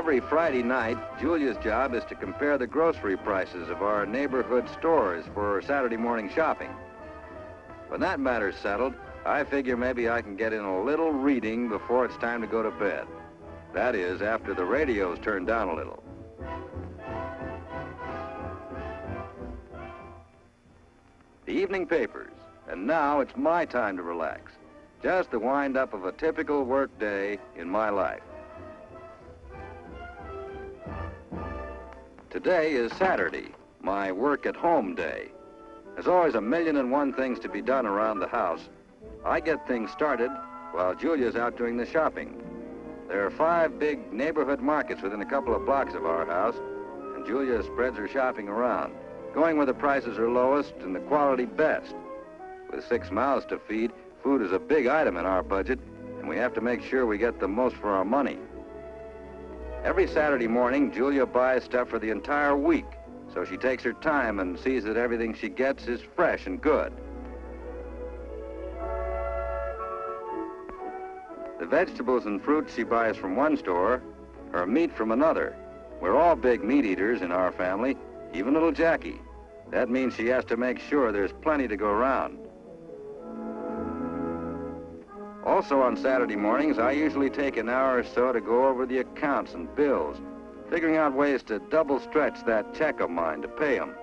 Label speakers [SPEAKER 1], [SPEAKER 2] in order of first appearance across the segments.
[SPEAKER 1] Every Friday night, Julia's job is to compare the grocery prices of our neighborhood stores for Saturday morning shopping. When that matter's settled, I figure maybe I can get in a little reading before it's time to go to bed. That is, after the radio's turned down a little. The evening papers, and now it's my time to relax. Just the wind-up of a typical work day in my life. Today is Saturday, my work-at-home day. There's always 1,000,001 things to be done around the house. I get things started while Julia's out doing the shopping. There are 5 big neighborhood markets within a couple of blocks of our house, and Julia spreads her shopping around, going where the prices are lowest and the quality best. With 6 mouths to feed, food is a big item in our budget, and we have to make sure we get the most for our money. Every Saturday morning, Julia buys stuff for the entire week, so she takes her time and sees that everything she gets is fresh and good. The vegetables and fruits she buys from one store, her meat from another. We're all big meat eaters in our family, even little Jackie. That means she has to make sure there's plenty to go around. Also on Saturday mornings, I usually take an hour or so to go over the accounts and bills, figuring out ways to double stretch that check of mine to pay them.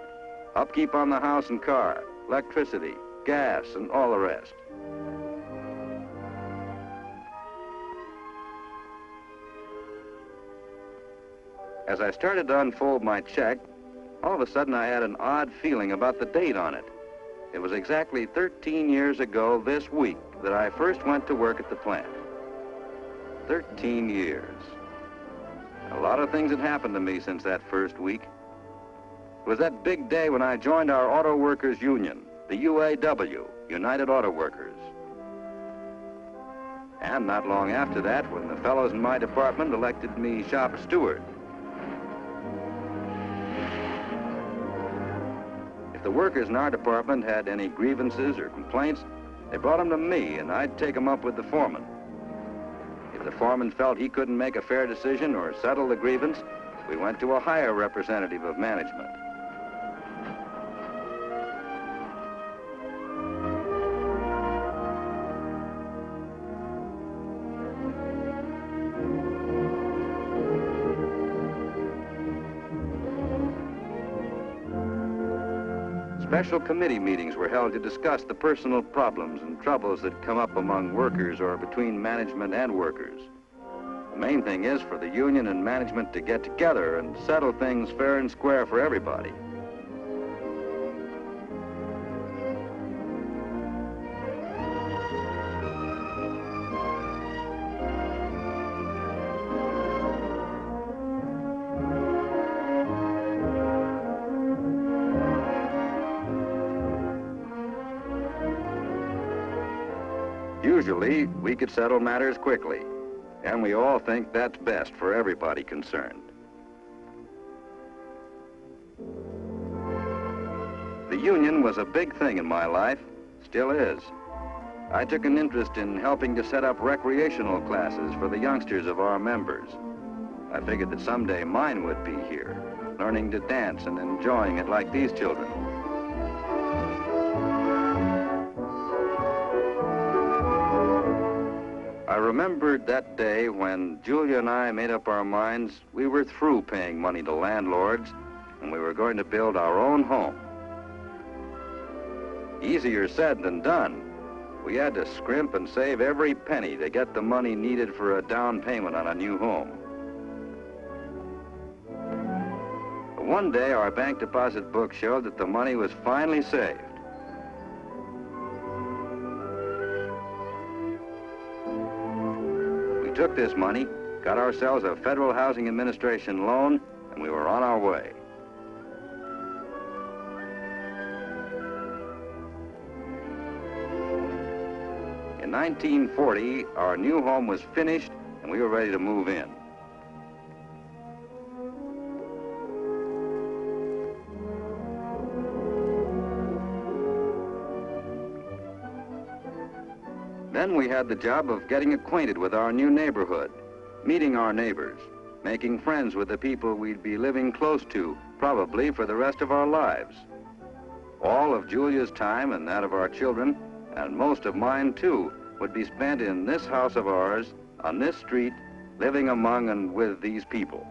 [SPEAKER 1] Upkeep on the house and car, electricity, gas, and all the rest. As I started to unfold my check, all of a sudden I had an odd feeling about the date on it. It was exactly 13 years ago this week that I first went to work at the plant. 13 years. A lot of things had happened to me since that first week. It was that big day when I joined our Auto Workers Union, the UAW, United Auto Workers. And not long after that, when the fellows in my department elected me shop steward. If the workers in our department had any grievances or complaints, they brought them to me, and I'd take them up with the foreman. If the foreman felt he couldn't make a fair decision or settle the grievance, we went to a higher representative of management. Special committee meetings were held to discuss the personal problems and troubles that come up among workers or between management and workers. The main thing is for the union and management to get together and settle things fair and square for everybody. Usually, we could settle matters quickly, and we all think that's best for everybody concerned. The union was a big thing in my life, still is. I took an interest in helping to set up recreational classes for the youngsters of our members. I figured that someday mine would be here, learning to dance and enjoying it like these children. I remembered that day when Julia and I made up our minds we were through paying money to landlords and we were going to build our own home. Easier said than done. We had to scrimp and save every penny to get the money needed for a down payment on a new home. But one day our bank deposit book showed that the money was finally saved. We took this money, got ourselves a Federal Housing Administration loan, and we were on our way. In 1940, our new home was finished, and we were ready to move in. Then we had the job of getting acquainted with our new neighborhood, meeting our neighbors, making friends with the people we'd be living close to, probably for the rest of our lives. All of Julia's time and that of our children, and most of mine too, would be spent in this house of ours, on this street, living among and with these people.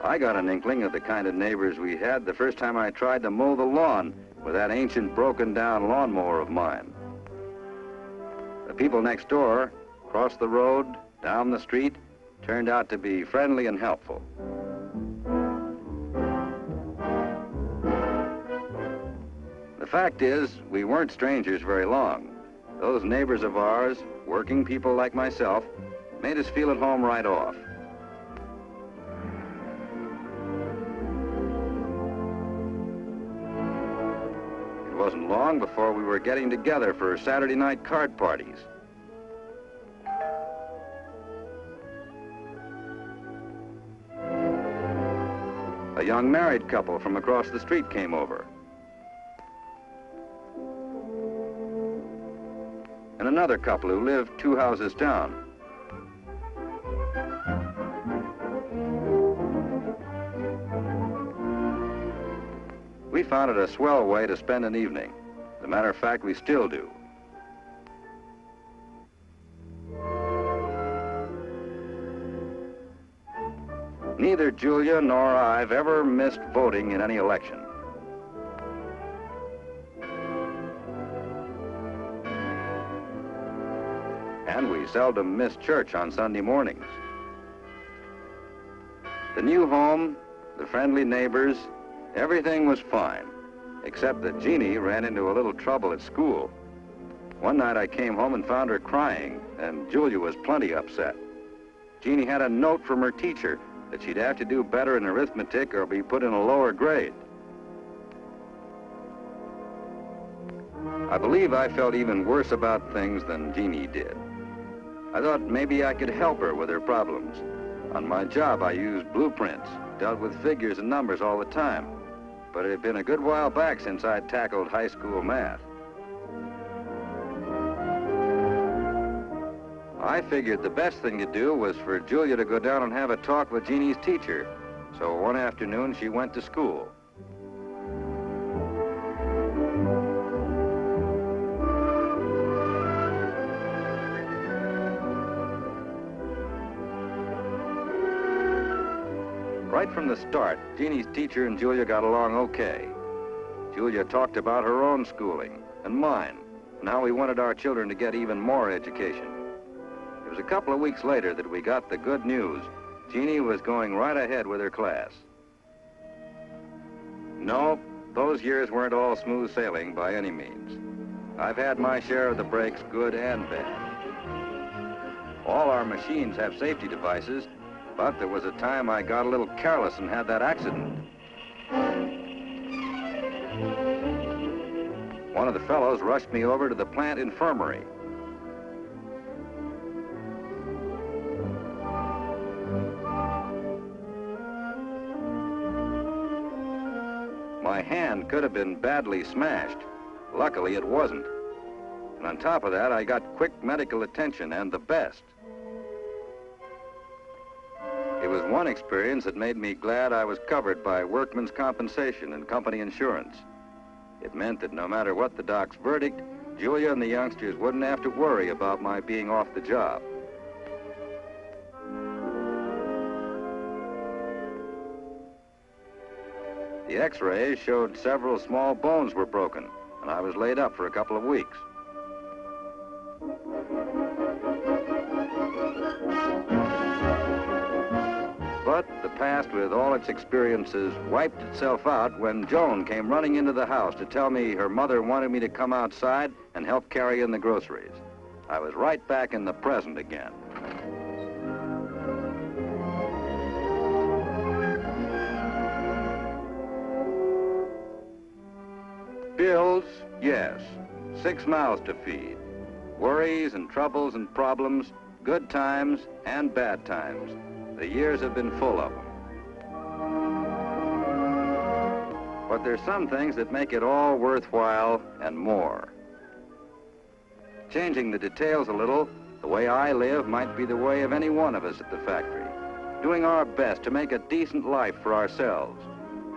[SPEAKER 1] I got an inkling of the kind of neighbors we had the first time I tried to mow the lawn with that ancient broken-down lawnmower of mine. The people next door, across the road, down the street, turned out to be friendly and helpful. The fact is, we weren't strangers very long. Those neighbors of ours, working people like myself, made us feel at home right off. It wasn't long before we were getting together for Saturday night card parties. A young married couple from across the street came over. And another couple who lived 2 houses down. We found it a swell way to spend an evening. As a matter of fact, we still do. Neither Julia nor I've ever missed voting in any election. And we seldom miss church on Sunday mornings. The new home, the friendly neighbors, everything was fine, except that Jeannie ran into a little trouble at school. One night I came home and found her crying, and Julia was plenty upset. Jeannie had a note from her teacher that she'd have to do better in arithmetic or be put in a lower grade. I believe I felt even worse about things than Jeannie did. I thought maybe I could help her with her problems. On my job, I used blueprints, dealt with figures and numbers all the time. But it had been a good while back since I'd tackled high school math. I figured the best thing to do was for Julia to go down and have a talk with Jeannie's teacher. So one afternoon, she went to school. Right from the start, Jeannie's teacher and Julia got along okay. Julia talked about her own schooling and mine, and how we wanted our children to get even more education. It was a couple of weeks later that we got the good news. Jeannie was going right ahead with her class. No, those years weren't all smooth sailing by any means. I've had my share of the breaks, good and bad. All our machines have safety devices, but there was a time I got a little careless and had that accident. One of the fellows rushed me over to the plant infirmary. My hand could have been badly smashed. Luckily, it wasn't. And on top of that, I got quick medical attention, and the best. It was one experience that made me glad I was covered by workman's compensation and company insurance. It meant that no matter what the doc's verdict, Julia and the youngsters wouldn't have to worry about my being off the job. The x-rays showed several small bones were broken, and I was laid up for a couple of weeks. But the past, with all its experiences, wiped itself out when Joan came running into the house to tell me her mother wanted me to come outside and help carry in the groceries. I was right back in the present again. Bills, yes. 6 mouths to feed. Worries and troubles and problems, good times and bad times. The years have been full of them. But there's some things that make it all worthwhile and more. Changing the details a little, the way I live might be the way of any one of us at the factory. Doing our best to make a decent life for ourselves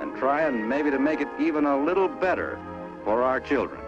[SPEAKER 1] and trying maybe to make it even a little better for our children.